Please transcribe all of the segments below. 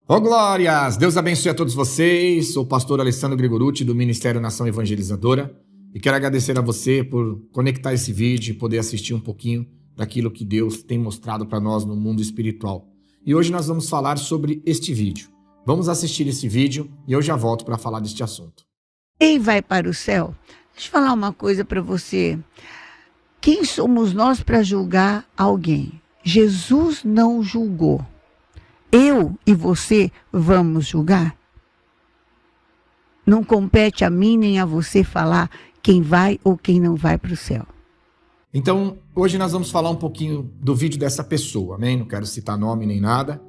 Ô glórias! Deus abençoe a todos vocês. Sou o pastor Alessandro Gregorutti do Ministério Nação Evangelizadora e quero agradecer a você por conectar esse vídeo e poder assistir um pouquinho daquilo que Deus tem mostrado para nós no mundo espiritual. E hoje nós vamos falar sobre este vídeo. Vamos assistir esse vídeo e eu já volto para falar deste assunto. Quem vai para o céu? Deixa eu falar uma coisa para você. Quem somos nós para julgar alguém? Jesus não julgou. Eu e você vamos julgar? Não compete a mim nem a você falar quem vai ou quem não vai para o céu. Então, hoje nós vamos falar um pouquinho do vídeo dessa pessoa, amém? Não quero citar nome nem nada,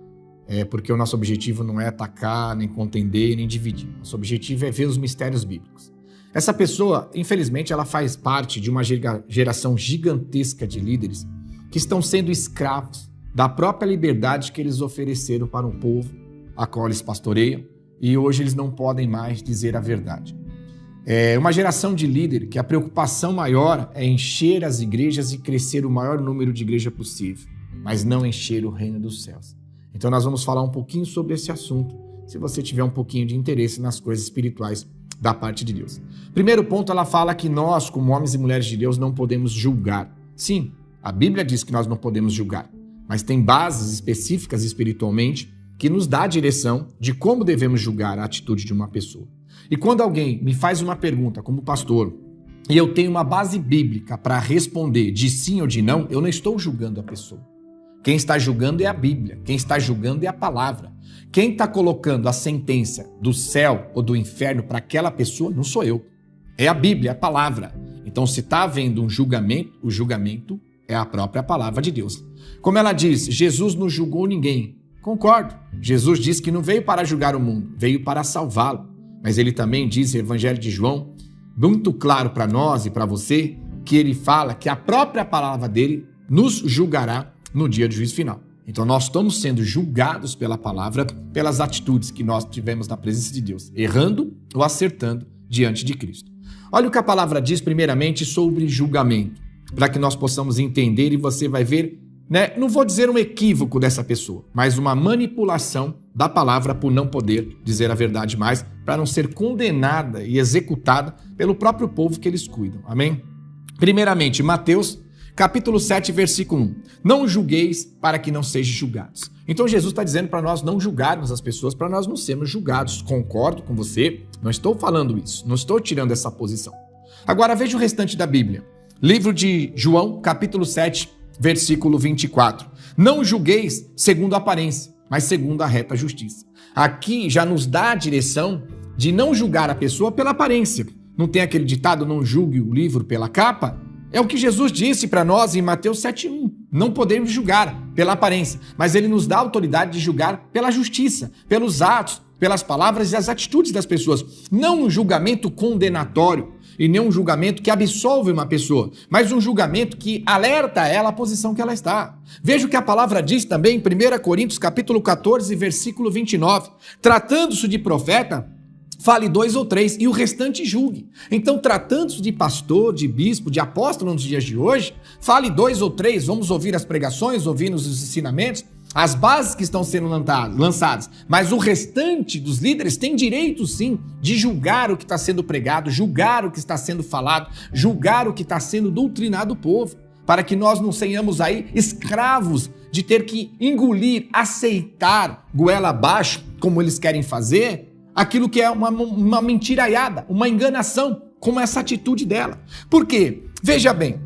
porque o nosso objetivo não é atacar, nem contender, nem dividir. Nosso objetivo é ver os mistérios bíblicos. Essa pessoa, infelizmente, ela faz parte de uma geração gigantesca de líderes que estão sendo escravos da própria liberdade que eles ofereceram para um povo a qual eles pastoreiam, e hoje eles não podem mais dizer a verdade. É uma geração de líder que a preocupação maior é encher as igrejas e crescer o maior número de igreja possível, mas não encher o reino dos céus. Então nós vamos falar um pouquinho sobre esse assunto, se você tiver um pouquinho de interesse nas coisas espirituais da parte de Deus. Primeiro ponto, ela fala que nós, como homens e mulheres de Deus, não podemos julgar. Sim, a Bíblia diz que nós não podemos julgar, mas tem bases específicas espiritualmente que nos dá a direção de como devemos julgar a atitude de uma pessoa. E quando alguém me faz uma pergunta como pastor e eu tenho uma base bíblica para responder de sim ou de não, eu não estou julgando a pessoa. Quem está julgando é a Bíblia, quem está julgando é a palavra. Quem está colocando a sentença do céu ou do inferno para aquela pessoa não sou eu. É a Bíblia, é a palavra. Então, se está havendo um julgamento, o julgamento é a própria palavra de Deus. Como ela diz, Jesus não julgou ninguém. Concordo. Jesus disse que não veio para julgar o mundo, veio para salvá-lo. Mas ele também diz, no Evangelho de João, muito claro para nós e para você, que ele fala que a própria palavra dele nos julgará no dia do juízo final. Então nós estamos sendo julgados pela palavra, pelas atitudes que nós tivemos na presença de Deus, errando ou acertando diante de Cristo. Olha o que a palavra diz primeiramente sobre julgamento, para que nós possamos entender e você vai ver, não vou dizer um equívoco dessa pessoa, mas uma manipulação da palavra por não poder dizer a verdade mais, para não ser condenada e executada pelo próprio povo que eles cuidam. Amém? Primeiramente, Mateus, capítulo 7, versículo 1. Não julgueis para que não sejam julgados. Então Jesus está dizendo para nós não julgarmos as pessoas, para nós não sermos julgados. Concordo com você, não estou falando isso, não estou tirando essa posição. Agora veja o restante da Bíblia. Livro de João, capítulo 7, versículo 24. Não julgueis segundo a aparência, mas segundo a reta justiça. Aqui já nos dá a direção de não julgar a pessoa pela aparência. Não tem aquele ditado, não julgue o livro pela capa? É o que Jesus disse para nós em Mateus 7,1. Não podemos julgar pela aparência, mas ele nos dá a autoridade de julgar pela justiça, pelos atos, pelas palavras e as atitudes das pessoas. Não um julgamento condenatório e nem um julgamento que absolve uma pessoa, mas um julgamento que alerta ela a posição que ela está. Veja o que a palavra diz também em 1 Coríntios capítulo 14, versículo 29. Tratando-se de profeta, fale 2 ou 3 e o restante julgue. Então, tratando-se de pastor, de bispo, de apóstolo nos dias de hoje, fale 2 ou 3, vamos ouvir as pregações, ouvir os ensinamentos, as bases que estão sendo lançadas, mas o restante dos líderes tem direito sim de julgar o que está sendo pregado, julgar o que está sendo falado, julgar o que está sendo doutrinado o povo, para que nós não sejamos aí escravos de ter que engolir, aceitar, goela abaixo, como eles querem fazer, aquilo que é uma mentiraiada, uma enganação, como essa atitude dela. Por quê? Veja bem,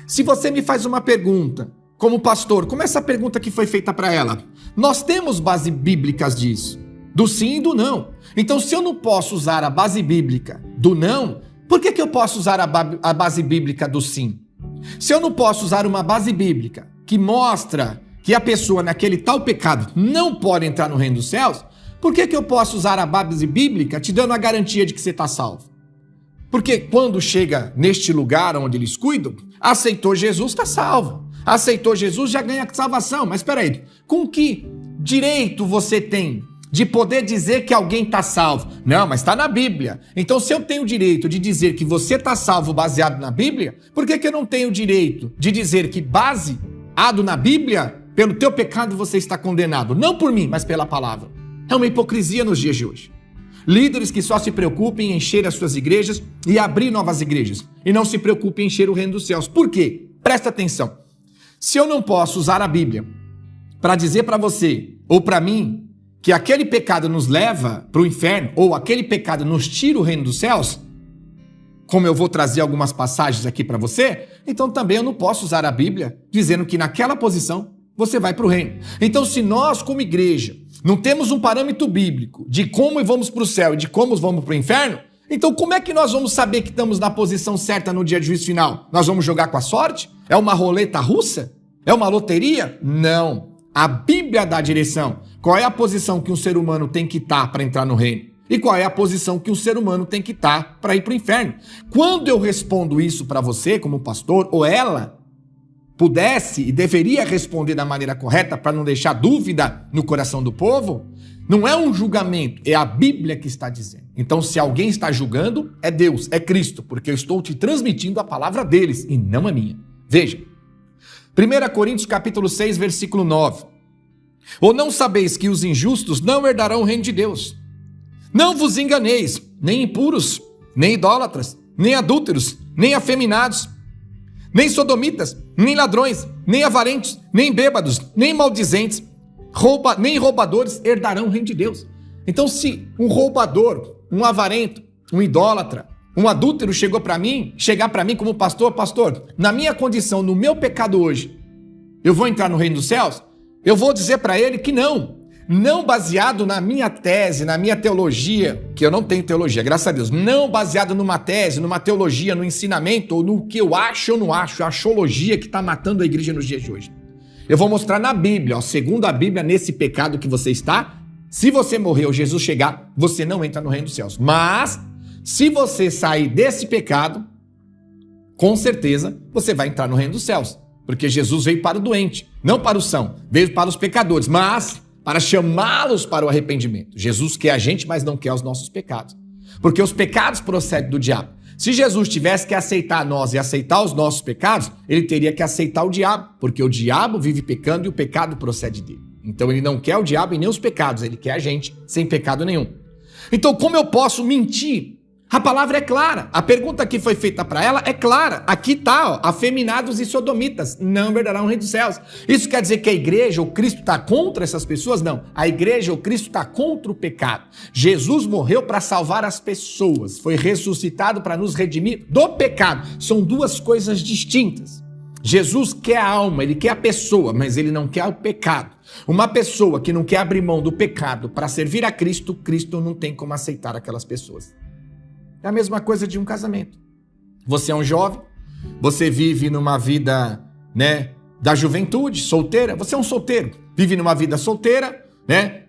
se você me faz uma pergunta, como pastor, como essa pergunta que foi feita para ela, nós temos bases bíblicas disso, do sim e do não. Então, se eu não posso usar a base bíblica do não, por que eu posso usar a base bíblica do sim? Se eu não posso usar uma base bíblica que mostra que a pessoa naquele tal pecado não pode entrar no reino dos céus, por que eu posso usar a base bíblica te dando a garantia de que você está salvo? Porque quando chega neste lugar onde eles cuidam, aceitou Jesus, está salvo. Aceitou Jesus, já ganha salvação. Mas espera aí, com que direito você tem de poder dizer que alguém está salvo? Não, mas está na Bíblia. Então, se eu tenho o direito de dizer que você está salvo baseado na Bíblia, por que eu não tenho o direito de dizer que baseado na Bíblia pelo teu pecado você está condenado, não por mim, mas pela palavra. É uma hipocrisia nos dias de hoje. Líderes que só se preocupam em encher as suas igrejas e abrir novas igrejas, e não se preocupem em encher o reino dos céus. Por quê? Presta atenção. Se eu não posso usar a Bíblia para dizer para você ou para mim que aquele pecado nos leva para o inferno ou aquele pecado nos tira o reino dos céus, como eu vou trazer algumas passagens aqui para você, então também eu não posso usar a Bíblia dizendo que naquela posição você vai para o reino. Então, se nós, como igreja, não temos um parâmetro bíblico de como vamos para o céu e de como vamos para o inferno, então como é que nós vamos saber que estamos na posição certa no dia de juízo final? Nós vamos jogar com a sorte? É uma roleta russa? É uma loteria? Não. A Bíblia dá a direção. Qual é a posição que um ser humano tem que estar para entrar no reino? E qual é a posição que um ser humano tem que estar para ir para o inferno? Quando eu respondo isso para você, como pastor, ou ela pudesse e deveria responder da maneira correta para não deixar dúvida no coração do povo, não é um julgamento, é a Bíblia que está dizendo. Então, se alguém está julgando, é Deus, é Cristo, porque eu estou te transmitindo a palavra deles e não a minha. Veja, 1 Coríntios capítulo 6, versículo 9. Ou não sabeis que os injustos não herdarão o reino de Deus? Não vos enganeis, nem impuros, nem idólatras, nem adúlteros, nem afeminados, nem sodomitas, nem ladrões, nem avarentos, nem bêbados, nem maldizentes, nem roubadores herdarão o reino de Deus. Então, se um roubador, um avarento, um idólatra, um adúltero chegar para mim como pastor, na minha condição, no meu pecado hoje, eu vou entrar no reino dos céus? Eu vou dizer para ele que não baseado na minha tese, na minha teologia, que eu não tenho teologia, graças a Deus, não baseado numa tese, numa teologia, no ensinamento, ou no que eu acho ou não acho, a axologia que está matando a igreja nos dias de hoje. Eu vou mostrar na Bíblia, segundo a Bíblia, nesse pecado que você está, se você morrer ou Jesus chegar, você não entra no reino dos céus. Mas, se você sair desse pecado, com certeza, você vai entrar no reino dos céus. Porque Jesus veio para o doente, não para o são, veio para os pecadores, mas para chamá-los para o arrependimento. Jesus quer a gente, mas não quer os nossos pecados. Porque os pecados procedem do diabo. Se Jesus tivesse que aceitar nós e aceitar os nossos pecados, ele teria que aceitar o diabo, porque o diabo vive pecando e o pecado procede dele. Então ele não quer o diabo e nem os pecados, ele quer a gente sem pecado nenhum. Então como eu posso mentir? A palavra é clara. A pergunta que foi feita para ela é clara. Aqui está, afeminados e sodomitas não herdarão o reino dos céus. Isso quer dizer que a igreja ou Cristo está contra essas pessoas? Não. A igreja ou Cristo está contra o pecado. Jesus morreu para salvar as pessoas. Foi ressuscitado para nos redimir do pecado. São duas coisas distintas. Jesus quer a alma, ele quer a pessoa, mas ele não quer o pecado. Uma pessoa que não quer abrir mão do pecado para servir a Cristo, Cristo não tem como aceitar aquelas pessoas. É a mesma coisa de um casamento. Você é um jovem, você vive numa vida, da juventude, solteira. Você é um solteiro, vive numa vida solteira,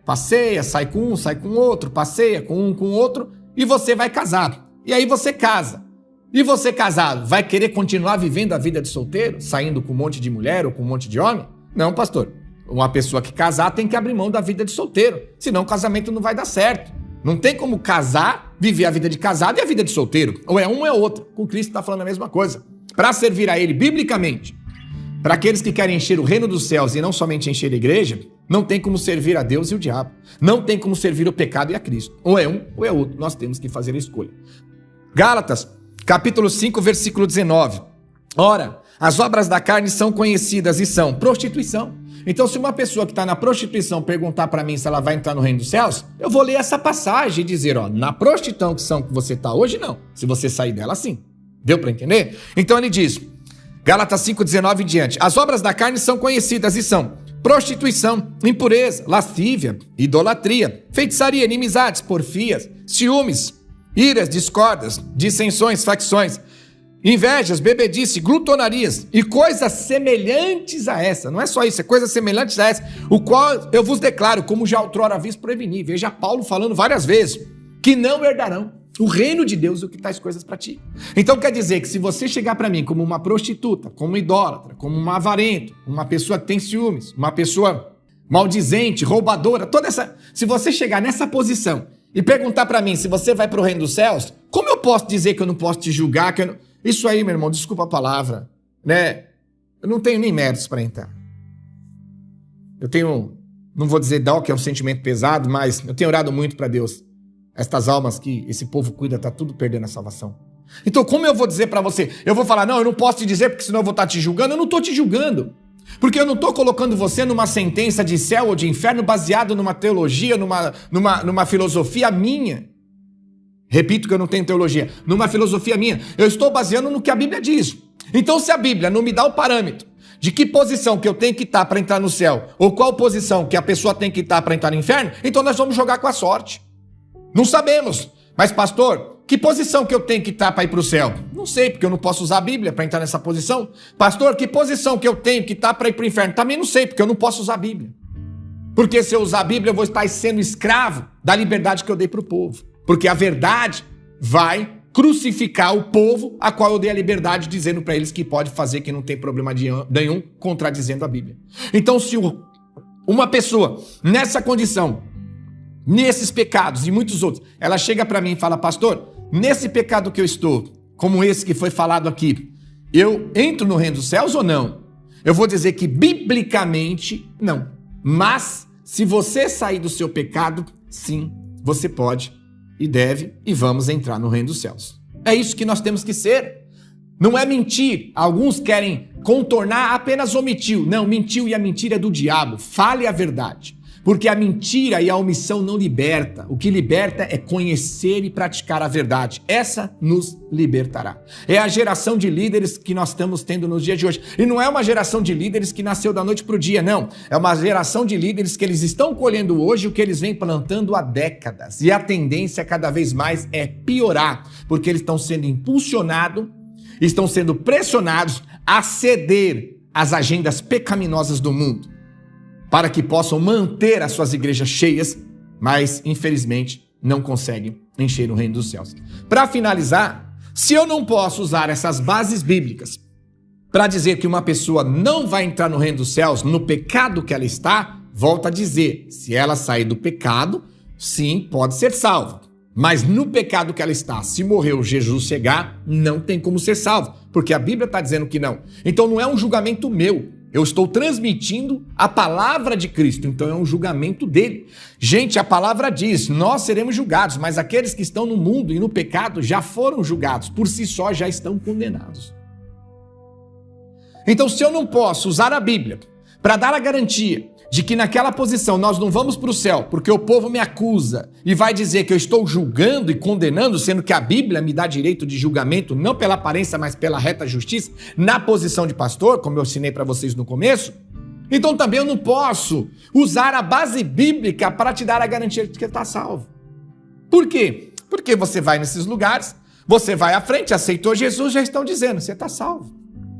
passeia, sai com um, sai com outro, passeia com um, com outro, e você vai casar. E aí você casa. E você casado, vai querer continuar vivendo a vida de solteiro, saindo com um monte de mulher ou com um monte de homem? Não, pastor. Uma pessoa que casar tem que abrir mão da vida de solteiro, senão o casamento não vai dar certo. Não tem como casar, viver a vida de casado e a vida de solteiro. Ou é um ou é outro. Com Cristo está falando a mesma coisa. Para servir a ele biblicamente, para aqueles que querem encher o reino dos céus e não somente encher a igreja, não tem como servir a Deus e o diabo. Não tem como servir o pecado e a Cristo. Ou é um ou é outro. Nós temos que fazer a escolha. Gálatas, capítulo 5, versículo 19. Ora, as obras da carne são conhecidas e são prostituição. Então, se uma pessoa que está na prostituição perguntar para mim se ela vai entrar no reino dos céus, eu vou ler essa passagem e dizer, na prostituição que você está hoje, não. Se você sair dela, sim. Deu para entender? Então ele diz, Gálatas 5:19 em diante, as obras da carne são conhecidas e são prostituição, impureza, lascívia, idolatria, feitiçaria, inimizades, porfias, ciúmes, iras, discórdias, dissensões, facções, invejas, bebedice, glutonarias e coisas semelhantes a essa. Não é só isso, é coisas semelhantes a essa, o qual eu vos declaro, como já outrora vos preveni. Veja Paulo falando várias vezes, que não herdarão o reino de Deus o que tais coisas para ti. Então quer dizer que se você chegar para mim como uma prostituta, como uma idólatra, como uma avarento, uma pessoa que tem ciúmes, uma pessoa maldizente, roubadora, toda essa... Se você chegar nessa posição e perguntar para mim se você vai para o reino dos céus, como eu posso dizer que eu não posso te julgar, que eu não... Isso aí, meu irmão, desculpa a palavra, eu não tenho nem méritos para entrar. eu tenho, não vou dizer dó, que é um sentimento pesado, mas eu tenho orado muito para Deus. Estas almas que esse povo cuida, tá tudo perdendo a salvação. Então, como eu vou dizer para você? Eu vou falar, não, eu não posso te dizer porque senão eu vou estar te julgando. Eu não estou te julgando. Porque eu não estou colocando você numa sentença de céu ou de inferno baseado numa teologia, numa filosofia minha. Repito que eu não tenho teologia. Numa filosofia minha. Eu estou baseando no que a Bíblia diz. Então, se a Bíblia não me dá o parâmetro de que posição que eu tenho que estar para entrar no céu, ou qual posição que a pessoa tem que estar para entrar no inferno, então nós vamos jogar com a sorte. Não sabemos. Mas, pastor, que posição que eu tenho que estar para ir para o céu? Não sei, porque eu não posso usar a Bíblia para entrar nessa posição. Pastor, que posição que eu tenho que estar para ir para o inferno? Também não sei, porque eu não posso usar a Bíblia. Porque se eu usar a Bíblia, eu vou estar sendo escravo da liberdade que eu dei para o povo. Porque a verdade vai crucificar o povo a qual eu dei a liberdade, dizendo para eles que pode fazer, que não tem problema nenhum, contradizendo a Bíblia. Então, se uma pessoa nessa condição, nesses pecados e muitos outros, ela chega para mim e fala, pastor, nesse pecado que eu estou, como esse que foi falado aqui, eu entro no reino dos céus ou não? Eu vou dizer que biblicamente não. Mas se você sair do seu pecado, sim, você pode e deve e vamos entrar no reino dos céus. É isso que nós temos que ser. Não é mentir. Alguns querem contornar, apenas omitiu. Não, mentiu e a mentira é do diabo. Fale a verdade. Porque a mentira e a omissão não liberta. O que liberta é conhecer e praticar a verdade. Essa nos libertará. É a geração de líderes que nós estamos tendo nos dias de hoje. E não é uma geração de líderes que nasceu da noite para o dia, não. É uma geração de líderes que eles estão colhendo hoje o que eles vêm plantando há décadas. E a tendência cada vez mais é piorar. Porque eles estão sendo impulsionados, estão sendo pressionados a ceder às agendas pecaminosas do mundo, para que possam manter as suas igrejas cheias, mas, infelizmente, não conseguem encher o reino dos céus. Para finalizar, se eu não posso usar essas bases bíblicas para dizer que uma pessoa não vai entrar no reino dos céus no pecado que ela está, volto a dizer, se ela sair do pecado, sim, pode ser salva. Mas no pecado que ela está, se morrer ou Jesus chegar, não tem como ser salvo, porque a Bíblia está dizendo que não. Então não é um julgamento meu. Eu estou transmitindo a palavra de Cristo, então é um julgamento dele. Gente, a palavra diz, nós seremos julgados, mas aqueles que estão no mundo e no pecado já foram julgados, por si só já estão condenados. Então, se eu não posso usar a Bíblia para dar a garantia de que naquela posição nós não vamos para o céu, porque o povo me acusa e vai dizer que eu estou julgando e condenando, sendo que a Bíblia me dá direito de julgamento, não pela aparência, mas pela reta justiça, na posição de pastor, como eu ensinei para vocês no começo, então também eu não posso usar a base bíblica para te dar a garantia de que está salvo. Por quê? Porque você vai nesses lugares, você vai à frente, aceitou Jesus, já estão dizendo, você está salvo.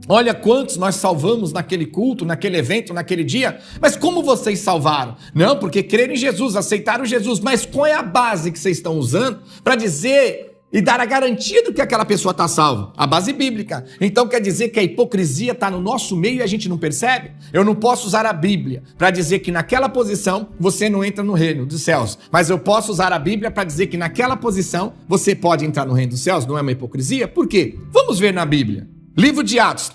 Olha quantos nós salvamos naquele culto, naquele evento, naquele dia. Mas como vocês salvaram? Não, porque creram em Jesus, aceitaram Jesus. Mas qual é a base que vocês estão usando para dizer e dar a garantia de que aquela pessoa está salva? A base bíblica. Então quer dizer que a hipocrisia está no nosso meio e a gente não percebe? Eu não posso usar a Bíblia para dizer que naquela posição você não entra no reino dos céus. Mas eu posso usar a Bíblia para dizer que naquela posição você pode entrar no reino dos céus. Não é uma hipocrisia? Por quê? Vamos ver na Bíblia. Livro de Atos,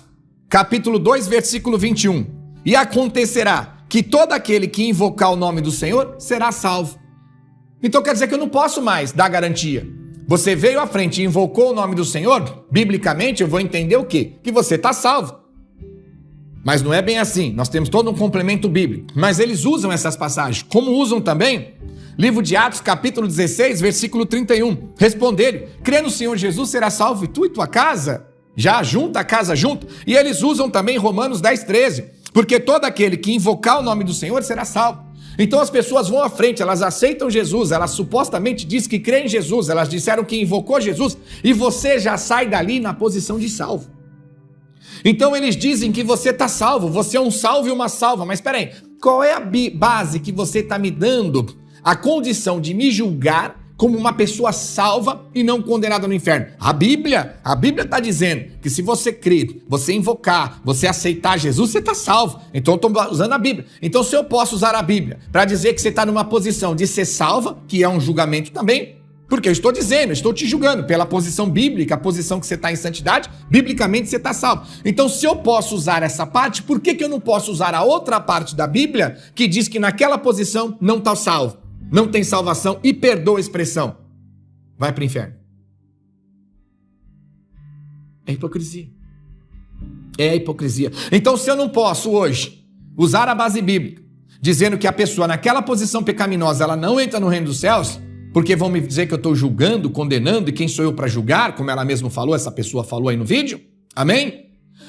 capítulo 2, versículo 21. E acontecerá que todo aquele que invocar o nome do Senhor será salvo. Então quer dizer que eu não posso mais dar garantia. Você veio à frente e invocou o nome do Senhor, biblicamente eu vou entender o quê? Que você está salvo. Mas não é bem assim, nós temos todo um complemento bíblico. Mas eles usam essas passagens, como usam também livro de Atos, capítulo 16, versículo 31. Responderam, crê no Senhor Jesus, será salvo e tu e tua casa. Já junta a casa junto. E eles usam também Romanos 10, 13. Porque todo aquele que invocar o nome do Senhor será salvo. Então as pessoas vão à frente, elas aceitam Jesus, elas supostamente dizem que creem em Jesus, elas disseram que invocou Jesus, e você já sai dali na posição de salvo. Então eles dizem que você está salvo, você é um salvo e uma salva. Mas espera aí, qual é a base que você está me dando a condição de me julgar como uma pessoa salva e não condenada no inferno? A Bíblia está dizendo que se você crer, você invocar, você aceitar Jesus, você está salvo. Então eu estou usando a Bíblia. Então se eu posso usar a Bíblia para dizer que você está numa posição de ser salva, que é um julgamento também, Porque eu estou dizendo, eu estou te julgando pela posição bíblica, a posição que você está em santidade, biblicamente você está salvo. Então, se eu posso usar essa parte, por que eu não posso usar a outra parte da Bíblia que diz que naquela posição não está salvo, não tem salvação e perdoa a expressão? Vai para o inferno. É hipocrisia. É hipocrisia. Então, se eu não posso hoje usar a base bíblica, dizendo que a pessoa naquela posição pecaminosa, ela não entra no reino dos céus, porque vão me dizer que eu estou julgando, condenando, e quem sou eu para julgar, como ela mesma falou, essa pessoa falou aí no vídeo, amém?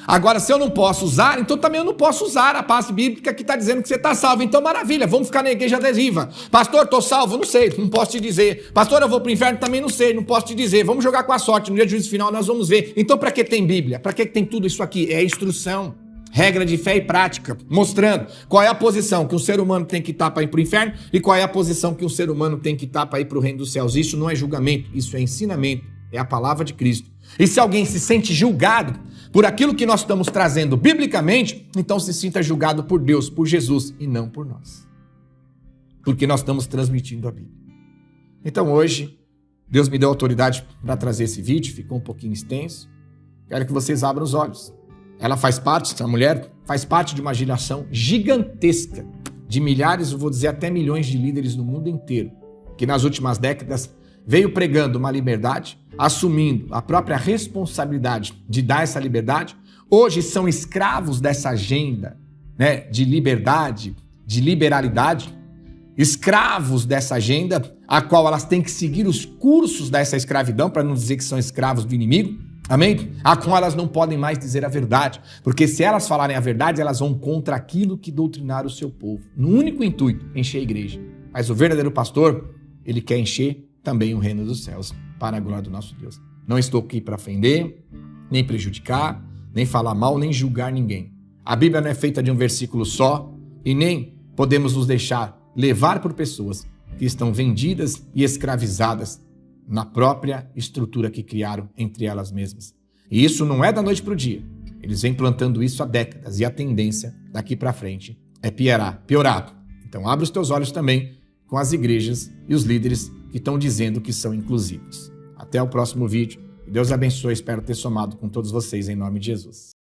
Agora, se eu não posso usar, então também eu não posso usar a base bíblica que está dizendo que você está salvo. Então, maravilha, vamos ficar na igreja adesiva. Pastor, estou salvo? Não sei, não posso te dizer. Pastor, eu vou para o inferno? Também não sei, não posso te dizer. Vamos jogar com a sorte, no dia do juízo final nós vamos ver. Então, para que tem Bíblia? Para que tem tudo isso aqui? É instrução, regra de fé e prática, mostrando qual é a posição que um ser humano tem que estar para ir para o inferno e qual é a posição que um ser humano tem que estar para ir para o reino dos céus. Isso não é julgamento, isso é ensinamento, é a palavra de Cristo. E se alguém se sente julgado por aquilo que nós estamos trazendo biblicamente, então se sinta julgado por Deus, por Jesus e não por nós. Porque nós estamos transmitindo a Bíblia. Então hoje, Deus me deu autoridade para trazer esse vídeo, ficou um pouquinho extenso. Quero que vocês abram os olhos. Ela faz parte, essa mulher faz parte de uma geração gigantesca de milhares, eu vou dizer até milhões de líderes no mundo inteiro, que nas últimas décadas veio pregando uma liberdade, assumindo a própria responsabilidade de dar essa liberdade. Hoje são escravos dessa agenda, né, de liberdade, de liberalidade, escravos dessa agenda, a qual elas têm que seguir os cursos dessa escravidão, para não dizer que são escravos do inimigo, amém? A qual elas não podem mais dizer a verdade, porque se elas falarem a verdade, elas vão contra aquilo que doutrinaram o seu povo, no único intuito, encher a igreja. Mas o verdadeiro pastor, ele quer encher também o reino dos céus, para a glória do nosso Deus. Não estou aqui para ofender, nem prejudicar, nem falar mal, nem julgar ninguém. A Bíblia não é feita de um versículo só, e nem podemos nos deixar levar por pessoas que estão vendidas e escravizadas na própria estrutura que criaram entre elas mesmas. E isso não é da noite para o dia. Eles vêm plantando isso há décadas, e a tendência daqui para frente é piorar. Então abre os teus olhos também com as igrejas e os líderes que estão dizendo que são inclusivos. Até o próximo vídeo. Deus abençoe, espero ter somado com todos vocês em nome de Jesus.